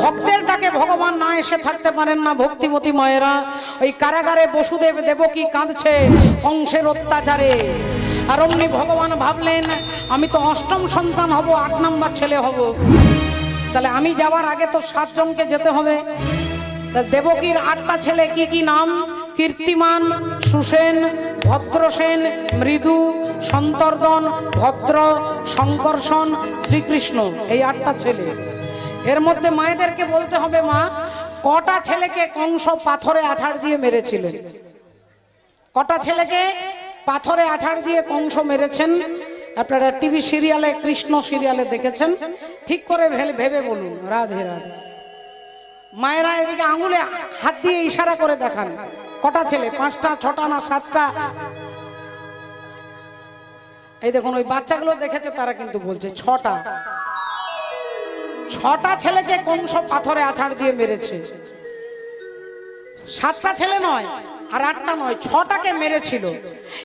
ভক্তের ডাকে ভগবান না এসে থাকতে পারেন না। ভক্তিমতী মায়েরা, ওই কারাগারে বসুদেব দেবকী কাঁদছে কংসের অত্যাচারে। আর অমনি ভগবান ভাবলেন, আমি তো অষ্টম সন্তান হব, 8 নম্বর ছেলে হব, তাহলে আমি যাওয়ার আগে তো 7 জনকে যেতে হবে। দেবকীর 8টা ছেলে কি কি নাম? কীর্তিমান, সুসেন, ভদ্রসেন, মৃদু, সন্তর্দন, ভদ্র, শঙ্কর্ষণ, শ্রীকৃষ্ণ, এই 8টা ছেলে। এর মধ্যে মায়েদেরকে বলতে হবে, মা কটা ছেলেকে কংস পাথরে আছাড় দিয়ে মেরেছিলেন? কটা ছেলেকে পাথরে আছাড় দিয়ে কংস মেরেছেন? আপনারা টিভি সিরিয়ালে, কৃষ্ণ সিরিয়ালে দেখেছেন, ঠিক করে ভেবে বলুন। রাধে রাধে। মায়েরা এদিকে আঙুলে হাত দিয়ে ইশারা করে দেখান, কটা ছেলে? 5টা, 6টা না 7টা? এই দেখুন, ওই বাচ্চাগুলো দেখেছে, তারা কিন্তু বলছে 6টা। 6টা ছেলেকে কংস পাথরে আছাড় দিয়ে মেরেছে। 7টা ছেলে নয়, আর 8টা নয়, 6টাকে মেরেছিল।